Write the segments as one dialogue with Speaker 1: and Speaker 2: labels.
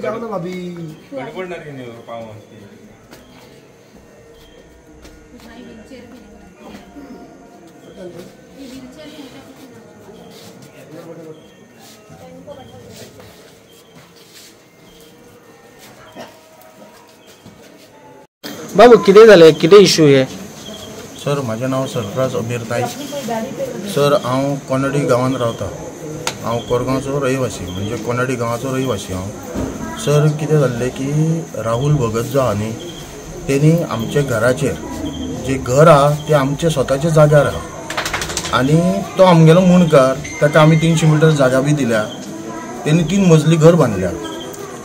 Speaker 1: जाओ ना भाभी
Speaker 2: बाबू कितें जालें, कितें इश्यू हे?
Speaker 3: सर माझे नाव सरफराज अबीरताई सर हांव कोनडी गांवांत रावता। हांव कोरगांवचो रहिवासी म्हणजे कोनडी गांवाचो रहिवासी हांव। सर कितें जाल्लें की राहुल भगत जो आहा न्ही तेणी आमच्या घराचेर जे घर आहा ते आमच्या स्वताच्या जाग्यार आहा आनी तो आमगेलो मुणकार, ताका आमी 300 मीटर जागा बी दिल्या। तेणी 3 मजली घर बांदल्या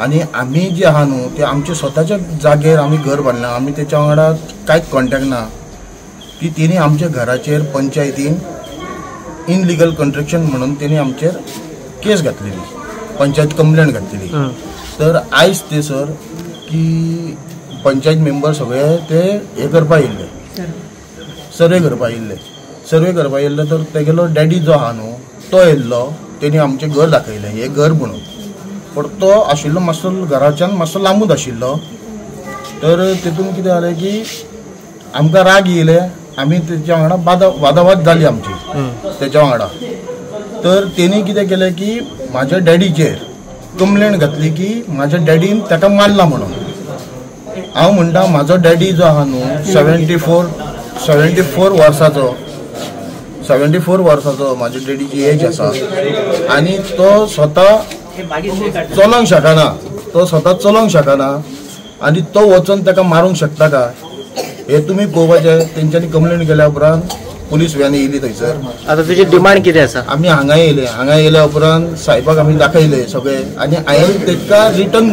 Speaker 3: आनी आमी जे आहा न्हू ते आमच्या स्वताच्या जागेर आमी घर बांदल्या। आमी तेच्या वांगडा कांयच कॉन्टॅक्ट ना की तेणी आमच्या घराचेर पंचायतीन इनलिगल कंस्ट्रक्शन म्हणून तेणी आमचेर केस घातलेली, पंचायत कंप्लेंट घातलेली। तर आयज ते सर की पंचायत मेंबर सगळे ते हे करपा येयल्ले, सर्वे करपा येयल्ले। तर तेगेलो डॅडी जो आहा न्हू तो येयल्लो, तेणी आमचें घर दाखयलें, हे घर म्हणून। पण तो आशिल्लो मातसो घराच्यान मातसो लांबूच आशिल्लो। तर तेतून कितें जालें की आमकां राग येयले, आमी तेच्या वांगडा वादावाद जाली आमची तेच्या वांगडा। तर तेणी कितें केलें की म्हाज्या डॅडीचेर कंप्लेंट घातली की म्हाज्या डॅडीन ताका मारला म्हणून। हांव म्हणटा म्हाजो डॅडी जो आहा न्हू 74 वर्साचो म्हाज्या डॅडीची एज आसा आनी तो स्वता चलोंक शकना, आनी तो वचून ताका मारूंक शकता काय हे तुमी पळोवपाचें। तेंच्यांनी कंप्लेंट केल्या उपरांत पुलीस व्हॅन येयली थंयसर।
Speaker 2: आतां तुजी डिमांड कितें आसा?
Speaker 3: आमी हांगा येयल्या उपरांत साहेबाक आमी दाखयले सगळे आनी हांवें तेका रिटर्न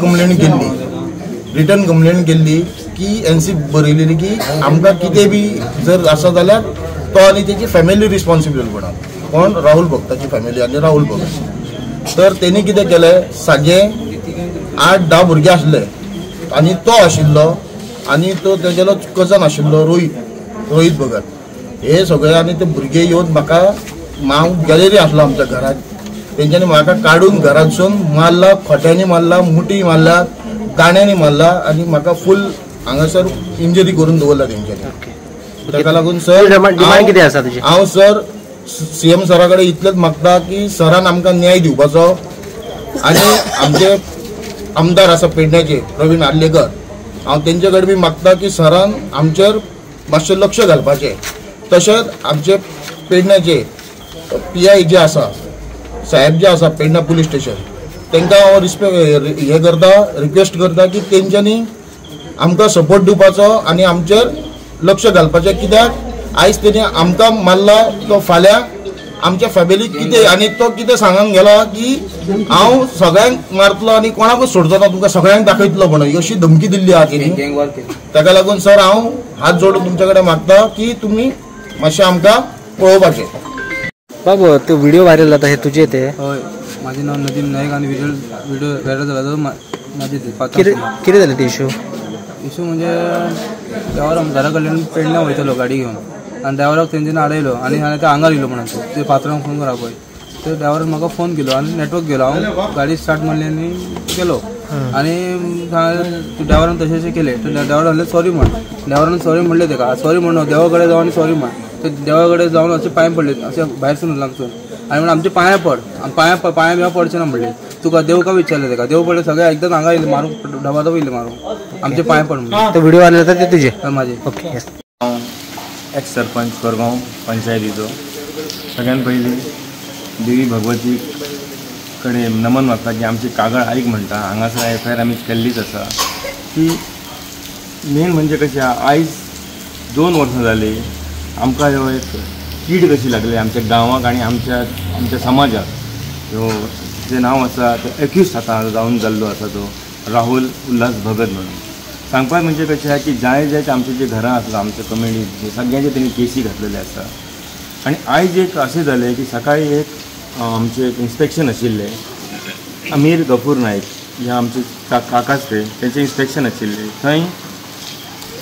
Speaker 3: कंप्लेंट केल्ली की एनसी बरयलेली की आमकां कितें बी जर आसा जाल्यार तो आनी तेची फॅमिली रिस्पॉन्सिबल म्हणून, कोण राहुल भगताची फॅमिली आनी राहुल भगत। तर तेणी कितें केलें, सांजे 8-10 भुरगे आसले आनी तो आशिल्लो आनी तो तेगेलो कजन आशिल्लो रोहीत भगत, हे सगळे आनी ते भुरगे येवन म्हाका, हांव गॅलरी आसलो आमच्या घरात, तेंच्यांनी म्हाका काडून घरांतसून मारला, खोट्यांनी मारला, मुठी मारला, दाण्यांनी मारला आनी म्हाका फूल हांगासर इंजरी करून दवरला तेंच्यांनी। ताका लागून सर हांव सर CM सरा कडेन इतलेंच मागता की सरान आमकां न्याय दिवपाचो आनी आमचे आमदार आसा पेडण्याचे प्रवीण आर्लेकर, हांव तेंचे कडेन बी मागता की सरान आमचेर मातशें लक्ष घालपाचें। तशेंच आमचे पेडण्याचे PI जे आसा, साहेब जे आसा पेडण्या पुलीस स्टेशन, तांकां हांव रिक्वेस्ट करता की तेंच्यांनी आमकां सपोर्ट दिवपाचो आनी आमचेर लक्ष घालपाचें। कित्याक आयज तेणी आमकां मारला, तो फाल्यां आमच्या फॅमिलीक कितें आनी तो कितें सांगून गेलो की हांव सगळ्यांक मारतलो आनी कोणाकूच सोडचो ना, तुमकां सगळ्यांक दाखयतलो म्हणून अशी धमकी दिल्ली आहा तेणी। ताका लागून सर हांव हात जोडून तुमचे कडेन मागता की तुमी मातशें आमकां पळोवपाचें।
Speaker 2: बाबू तो व्हिडिओ व्हायरल जाता हे तुजे ते?
Speaker 4: हय, माझे नाव नदीम नायक आणि व्हिडिओ व्हायरल झाला तो माझे
Speaker 2: कितें जालें ते इश्यू
Speaker 4: म्हणजे ड्रायव्हर घरा कडल्यान पेडण्यां वयतलो गाडी घेवन आनी ड्रायव्हराक तेंच्यांनी आडयलो आनी हांवें ते हांगार येयलो म्हणून ते पात्रांक फोन करा पळय। तर ड्रायव्हरान म्हाका फोन केलो आनी नेटवर्क गेलो, हांव गाडी स्टार्ट मारली आनी गेलो आनी ड्रायव्हरान तशें केलें। तर ड्रायव्हर म्हणलें सॉरी म्हण, ड्रायव्हरान सॉरी म्हणलें तेका, सॉरी म्हणून देवा कडेन जावन सॉरी म्हण। ते देवा कडेन जावन अशें पांय पडले, अशें भायर लागसून आनी म्हणून आमचे पांया पड, पांया बिया पडचे ना म्हणलें। तुका देव का विचारलें तेका, देव पडले सगळे एकदम हांगा येयले मारूंक, डबादब येयले मारूंक, आमचे पांय पड म्हणून।
Speaker 2: तो व्हिडिओ व्हायरल जाता ते तुजे?
Speaker 4: माझे।
Speaker 2: ओके।
Speaker 5: एक्स सरपंच कोरगांव पंचायतीचो सगळ्यात पयलीं देवी भगवती कडेन नमन मागता की आमची कागाळ आयक म्हणटा। हांगासर FIR आमी केल्लीच आसा की मेन म्हणजे कशें आयज 2 वर्सां जाली आमकां ह्यो एक कीड कशी लागली आमच्या गांवाक आनी आमच्या समाजाक। ह्यो जे नांव आसा तो एक्यूज जावन जाल्लो आसा तो राहुल उल्हास भगत म्हणून। सांगपाक म्हणजे कशें आसा की जाय आमचे जे घरां आसला आमच्या कम्युनिटी सगळ्यांचे तेणी केसी घातलेले आसा। आनी आयज एक अशें जालें की सकाळी एक आमचे एक इन्स्पेक्शन आशिल्लें, अमीर गफूर नायक जे आमचे काकाच तेंचें इन्स्पेक्शन आशिल्लें। थंय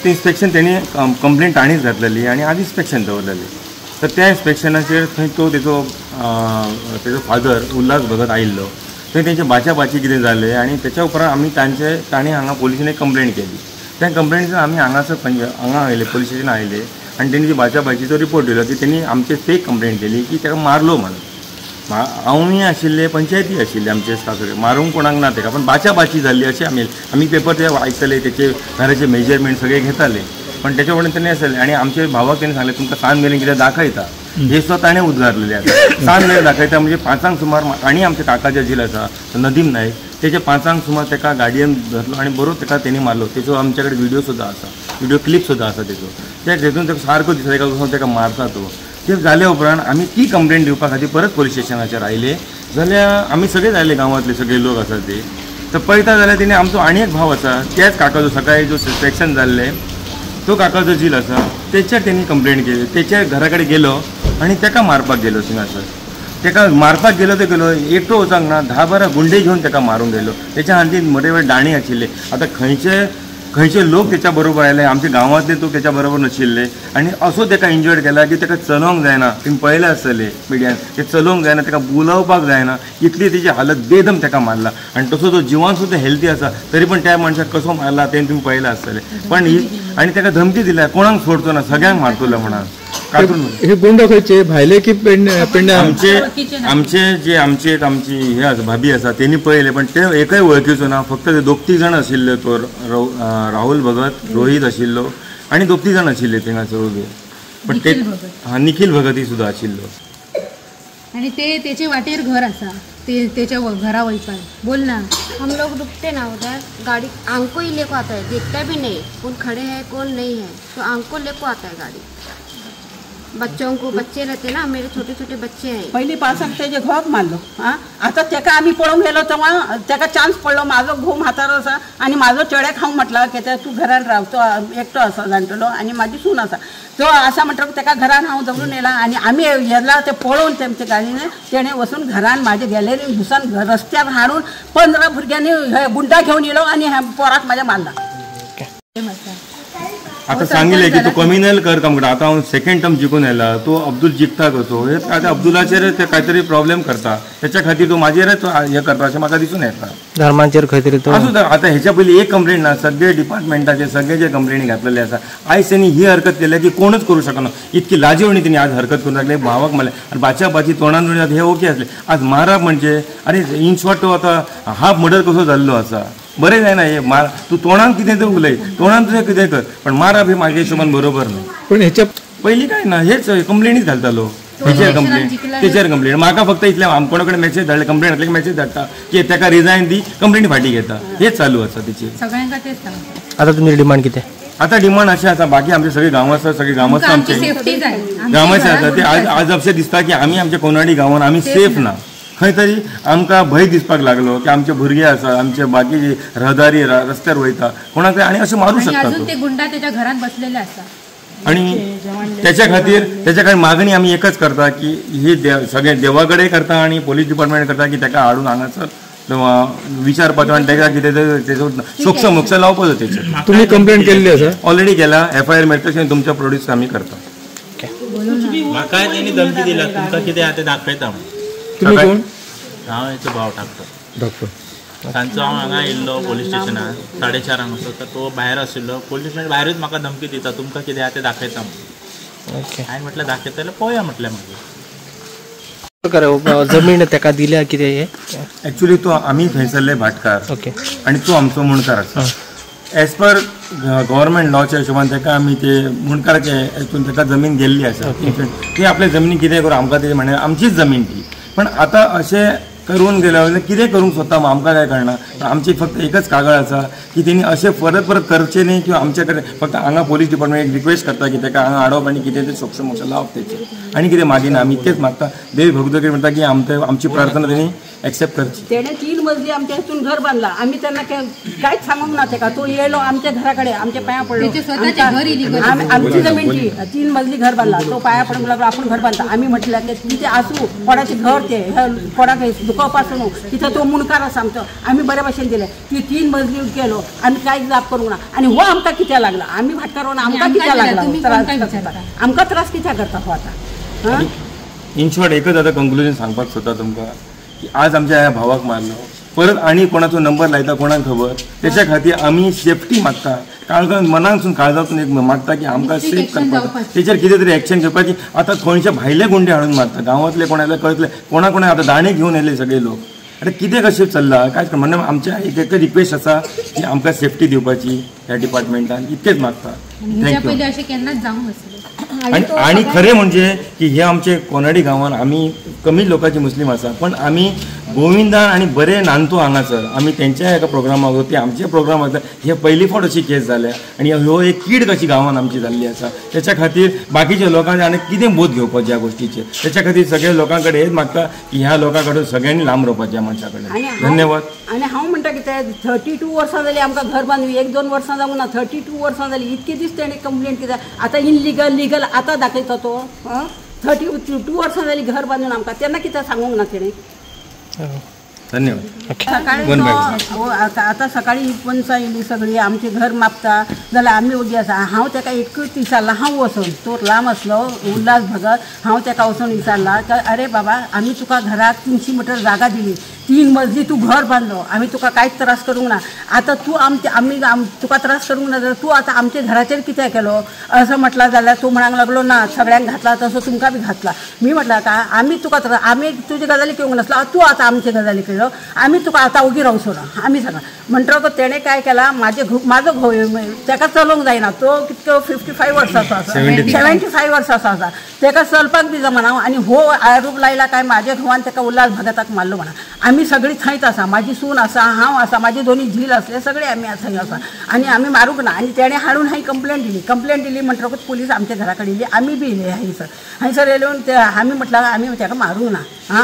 Speaker 5: तें इन्स्पेक्शन तेणी कंप्लेंट ताणीच घातलेली आनी आज इन्स्पेक्शन दवरलेलें। तर त्या इन्स्पेक्शनाचेर थंय तो तेजो फादर उल्हास भगत आयिल्लो. थंय तेंचे बाचाबाची कितें जालें आनी तेच्या उपरांत तांणी हांगा पोलिसांनी कंप्लेंट केली. त्या कंप्लेंटीन आमी हांगा आयले पोलीस स्टेशन आयले आनी तेणी ती बाचाबाचीचो रिपोर्ट दिलो की तेणी आमचे फेक कंप्लेंट केली की ताका मारलो म्हणून. हांवूय आशिल्ले पंचायती आशिल्ले आमचे स्टाफे मारूंक कोणाक ना ताका पण बाचाबाची जाल्ली अशें आमी पेपर ते आयकताले तेचे घराचे मेजरमेंट सगळे घेताले पण त्याच्या फुडें तेणी आसले आनी आमच्या भावाक तेणी सांगलें तुमकां सांज मेरेन कितें दाखयता हे सुद्दां ताणें उद्गारलेले आसा. सांज मेरेन दाखयता म्हणजे 5 सुमार आनी आमचे काकाचे झील आसा नदीम नायक तेजे 5 सुमार ताका गाडयेन धरलो आनी बरोबर ताका तेणी मारलो. तेजो आमचे कडेन व्हिडिओ सुद्दां आसा व्हिडिओ क्लिप सुद्दां आसा तेजो. तेतून ताका सारको दिसता ताका कसो ताका मारता तो. ते जाले उपरांत आमी ती कंप्लेंट दिवपा खातीर परत पोलीस स्टेशनाचेर आयले जाल्यार आमी सगळेच आयले गांवांतले सगळे लोक आसा ते. तर पळयता जाल्यार तेणी आमचो आनी एक भाव आसा त्याच काकाचो सकाळी जो सस्पेक्शन जाल्ले तो काकाचो झील आसा तेचेर तेणी कंप्लेंट केली. तेच्या घरा कडेन गेलो आनी ताका मारपाक गेलो थिंगासर. ताका मारपाक गेलो ते गेलो एकटो वचूंक ना 10-12 गुंडे घेवन ताका मारूंक गेलो. तेच्या हातीन मोठे व्हड दाणी आशिल्ले. आतां खंयचे लोक त्याच्या बरोबर आयले आमच्या गांवांतले तो त्याच्या बरोबर नाशिल्ले आनी असो ताका इंजर्ड केला की ताका चलोवंक जायना. तुमी पळयलें आसतलें मिडियान ते चलोवंक जायना ताका बुलोवपाक जायना इतली तेजी हालत बेदम ताका मारला आनी तसो तो जिवान सुद्दां हेल्थी आसा तरी पण त्या मनशाक कसो मारला तें तुमी पळयलें आसतलें. पण आनी ताका धमकी दिल्या कोणाक सोडचो ना सगळ्यांक मारतलो म्हणून.
Speaker 6: हे गुंड खंयचे भायले की पेडण्या?
Speaker 5: आमची हे आसा भाभी आसा तेणी पळयले पण ते एकय वळखीचो ना. फक्त ते 2-3 जाण आशिल्ले तो राहुल भगत रोहित आशिल्लो आनी 2-3 जाण आशिल्ले थिंगासर उबे. पण ते निखिल भगत ही सुद्दां आशिल्लो.
Speaker 7: आणि त्याचे वाटेर घर असा ते त्याच्या घरा वयपाक बोल ना.
Speaker 8: हम लोग रुकते ना उधर गाड़ी आंको ही लेको आता है देखता भी नहीं कौन खड़े हैं कौन नहीं है तो आंको लेको आता है गाड़ी. बच्चों को बच्चे रहते ना मेरे छोटे छोटे बच्चे हैं.
Speaker 9: पहिली पावसाक तेजे घोक मारलो हां आता तेका आमी पळोवंक गेलो तेव्हा तेका चान्स पडलो. म्हाजो घोव म्हातारो आसा आनी म्हाजो चेड्याक हांव म्हटला की तूं घरान राव तो एकटो आसा जाणटेलो आनी म्हाजी सून आसा तो आसा म्हणटकूच तेका घरान हांव दवरून येयला आनी आमी येयला ते पळोवन तेमचे गाडयेन तेणें वचून घरान म्हाजे गॅलरीन घुसन रस्त्यार हाडून 15 भुरग्यांनी गुंडा घेवन येयलो आनी ह्या पोराक म्हाज्या मारला.
Speaker 5: आता सांगितले की तो कम्युनल कर काम करता. आता हांव सेकंड टर्म जिखून येयला तो अब्दुल जिखता कसो हे आता अब्दुलाचेर ते काहीतरी प्रॉब्लेम करता त्याच्या खातीर तो म्हाजेरच हे करता अशें म्हाका दिसून येता.
Speaker 2: धर्मांचेर खंय तरी तो
Speaker 5: आता हेच्या पयलीं एक कंप्लेंट ना सगळे डिपार्टमेंटाचे सगळे जे कंप्लेनी घातलेले आसा आयज तेणी ही हरकत केल्या की कोणूच करूं शकना. इतकी लाजीवणी तेणी आज हरकत करून लागले भावाक मारले आनी बाची तोंडान हे ओके आसले. आज मारप म्हणजे अरे इन शॉर्ट तो आता हाफ मर्डर कसो जाल्लो आसा बरें जायना हे मार. तूं तोंडान कितें तर उलय तोंडान तुजें कितें कर पण मारप हे म्हाज्या हिशोबान बरोबर न्हय.
Speaker 6: पण हेच्या
Speaker 5: पयलीं काय ना हेच कंप्लेनीच घालतालो तेचेर कंप्लेंट. म्हाका फक्त इतलें कोणा कडेन मॅसेज धाडले कंप्लेंट घातले की मॅसेज धाडटा की ताका रिजायन दी कंप्लेंट फाटी घेता हेच चालू आसा तेचेर.
Speaker 7: सगळ्यांका तेच सांगता.
Speaker 2: आता तुमची डिमांड कितें?
Speaker 5: आता डिमांड अशें आसा बाकी आमचे सगळे गांव आसा सगळे गांवांतले आमचे गांवाचे आसा ते आज अशें दिसता की आमी आमच्या कोनाडी गांवांत आमी सेफ ना. खंय तरी आमकां भंय दिसपाक लागलो की आमचे भुरगे आसा आमचे बाकीचे रहदारी रस्त्यार वयता कोणाक आनी अशें मारूं शकता.
Speaker 7: अजून ते गुंडा त्याच्या घरात बसलेले असतात
Speaker 5: आणि त्याच्या खातीर मागणी आमी एकच करता की ही सगळे देवा कडेन करता आनी पोलीस डिपार्टमेंट करता की ताका हाडून हांगासर विचारपाचो आनी ताका कितें तेजो सोक्ष मोक्ष लावपाचो तेचेर.
Speaker 6: तुम्ही कंप्लेंट केल्ली आसा?
Speaker 5: ऑलरेडी केला FIR मेळटा तशें तुमच्या प्रोड्यूस आमी करता.
Speaker 10: म्हाका तेणी धमकी दिला तुमकां कितें आहा तें दाखयता.
Speaker 6: तुम्ही कोण?
Speaker 10: हांव हेचो भाव डॉक्टर. सांजचो हांव हांगा येयल्लो पोलीस स्टेशनार 4:30 हांगासर तर तो भायर आशिल्लो पोलीस स्टेशन भायरूच म्हाका धमकी दिता तुमकां कितें आहा तें दाखयता म्हणून. हांवें म्हटलें दाखयता जाल्यार पळोवया म्हटलें मागीर.
Speaker 2: जमीन ताका दिल्या कितें हे
Speaker 5: एक्चुअली तो आमी थंयसरले भाटकार
Speaker 2: ओके
Speaker 5: आनी तो आमचो मुणकार आसा. एज पर गव्हर्मेंट लॉच्या हिशोबान ताका आमी ते मुणकाराचे हितून ताका जमीन गेल्ली आसा ती आपले जमनी कितें करूं आमकां तेजे म्हणल्यार आमचीच जमीन ती. पण आता अशें करून गेल्या वयल्यान कितें करूंक सोदता आमकां काय कळना. आमची फक्त एकच कागाळ आसा की तेणी अशें परत करचें न्ही किंवा आमचे कडेन फक्त हांगा पोलीस डिपार्टमेंट एक रिक्वेस्ट करता की ताका हांगा हाडप आनी कितें तें सोक्ष मोक्ष लावप तेचेर आनी कितें मागिना. आमी इतकेंच मागता देव भगवती म्हणटा की आमची प्रार्थना तेणी एक्सेप्ट करची.
Speaker 9: तेणे 3 मजली आमच्या हितून घर बांधला आम्ही त्यांना कांयच सांगूंक ना तेका. तो येयलो आमच्या घरा कडेन आमच्या पांया पडलो आमची जमीन ती 3 मजली घर बांधला. तो पाया पडूंक लागलो आपण घर बांधता. आम्ही म्हटलं की कितें आसूं कोणाचे घर ते कोणाक दुखोवपासून तिथं तो मुणकार आसा आमचो आम्ही बऱ्या भाशेन दिले. ती 3 मजली केलो आमी कांयच जाप करूंक ना आनी हो आमकां कित्याक लागला. आमी भाटकार आमकां कित्याक लागला त्रास आमकां त्रास कित्याक करता हो आता हां
Speaker 5: इन शॉर्ट एकच आता कंक्लुजन सांगपाक सोदता तुमकां की आज आमच्या ह्या भावाक मारलो, परत आणि कोणाचो नंबर लायता कोणाक खबर, त्याच्या खातीर आमी सेफ्टी मागता, काळजान मनासून काळजातून एक मागता की आमकां सेफ करपाक, तेचेर कितें तरी एक्शन घेवपाची. आतां खंयचे भायले गुंडे हाडून मारता, गांवांतले कोणाले कळतले, कोणा आतां दाणे घेवन येयले सगळे लोक. आतां कितें कशें चल्लां कांयच म्हणून आमच्या एक रिक्वेस्ट आसा की आमकां सेफ्टी दिवपाची ह्या डिपार्टमेंटान, इतकेच मागता. थँक्यू. आणि खरें म्हणजे की हे आमचे कोनाडी गांवांत आमी कमी लोकांचे मुस्लीम आसा, पण आमी गोविंदान आणि बरे नांदतो हांगासर आमी तेंच्या एका प्रोग्रामाक ते आमचे प्रोग्राम आसा, हे पयली फावट अशी केस जाल्या आणि ह्यो एक कीड कशी गांवांत आमची जाल्ली आसा. त्याच्या खातीर बाकीच्या लोकांनी आनी कितें बोध घेवपाचें ह्या गोष्टीचेर, त्याच्या खातीर सगळ्या लोकां कडेन हेच मागता की ह्या लोकां कडेन सगळ्यांनी लांब रावपाचें ह्या मनशा कडेन. धन्यवाद.
Speaker 9: आणि हांव म्हणटा कितें 32 वर्सां जालीं आमकां घर बांदून, 1-2 वर्सां जावं ना, 32 वर्सां जालीं. इतके दीस तेणें कंप्लेंट कित्याक आतां इनलिगल लिगल आतां दाखयता तो. 32 वर्सां जालीं घर बांदून आमकां, तेन्ना कित्याक सांगूंक ना तेणें.
Speaker 5: धन्यवाद.
Speaker 9: सकाळी आता सकाळी पंचां येयली सगळी आमचे घर मापता जाल्यार आमी ओगी आसा. हांव ताका एकूच विचारला, हांव वचून तो लांब आसलो उल्हास भगत, हांव ताका वचून विचारला की अरे बाबा आमी तुका घराक 300 मिटर जागा दिली, 3 मजली तूं घर बांदलो, आमी तुका कांयच त्रास करूंक ना. आतां तूं आमी तुका त्रास करूंक ना जाल्यार तूं आतां आमच्या घराचेर कितें केलो असं म्हटलं जाल्यार तूं म्हणांक लागलो ना सगळ्यांक घातला तसो तुमकां बी घातला. मी म्हटलं का आमी तुका त्रास, आमी तुजी गजाली घेवंक नासलो, तूं आतां आमची गजाली केलो, आमी तुका आतां ओगी रावचो ना आमी सांगा. म्हणटकच तेणें काय केला, म्हाजो घोव ताका चलोवंक जायना, तो कितको 55 वर्सांचो आसा, 75 वर्सांचो आसा, ताका चलपाक बी जमना. आनी हो आरोप लायला काय म्हाज्या घोवान ताका उल्हास भगताक मारलो म्हणा. आमी सगळीं थंयच आसा, म्हाजी सून आसा, हांव आसा, म्हाजी 2 झील आसले, सगळे आमी थंय आसा आनी आमी मारूंक ना. आनी तेणें हाडून हांवें कंप्लेंट दिली म्हणटकूच पुलीस आमच्या घरा कडेन येयली, आमी बी येयले हांयसर येवन ते आमी म्हटलं आमी ताका मारूंक ना.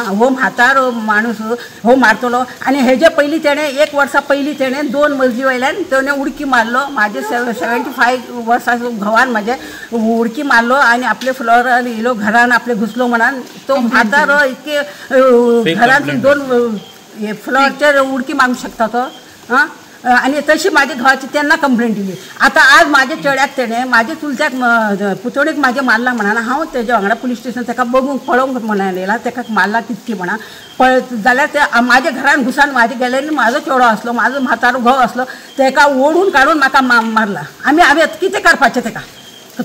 Speaker 9: हो म्हातार माणूस हो मारतलो. आनी हेजे पयलीं तेणें 1 वर्सा पयलीं तेणें 2 मजली वयल्यान तेणें उडकी मारलो. म्हाजे 75 वर्साचो घोवान म्हाजे उडकी मारलो आनी आपले फ्लोरार येयलो, घरान आपले घुसलो म्हणान तो म्हातारो इतके घरांत 2 फ्लोरचेर उडकी मारूंक शकता तो. आनी तशी म्हाज्या घोवाची तेन्ना कंप्लेंट दिली. आतां आज म्हाज्या चेड्याक तेणें म्हाज्या चुलत्याक पुतोणीक म्हाज्या मारला म्हणा. हांव तेज्या वांगडा पुलीस स्टेशन ताका बघूंक पळोवंक म्हणून येयला, ताका मारला कितकी म्हणा पळय जाल्यार ते म्हाज्या घरान घुसान म्हाजे गेले म्हाजो चेडो आसलो, म्हाजो म्हातारो घोव आसलो, ताका ओडून काडून म्हाका मारला. आमी कितें करपाचें ताका,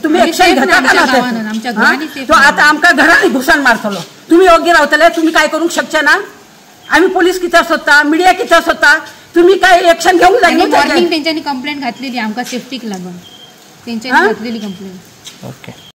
Speaker 9: तुमी एक्शन घेता का ना? तो आतां आमकां घरान घुसान मारतलो. तुमी ओगी रावतले, तुमी कांय करूंक शकचे ना. आमी पुलीस कित्याक सोदता, मिडिया कित्याक सोदता, तुम्ही काय एक्शन घेऊन जाय.
Speaker 7: मॉर्निंग तेंच्यांनी कंप्लेंट घातलेली आमकां सेफ्टीक लागून, तेंच्यांनी घातलेली कंप्लेंट.
Speaker 2: ओके.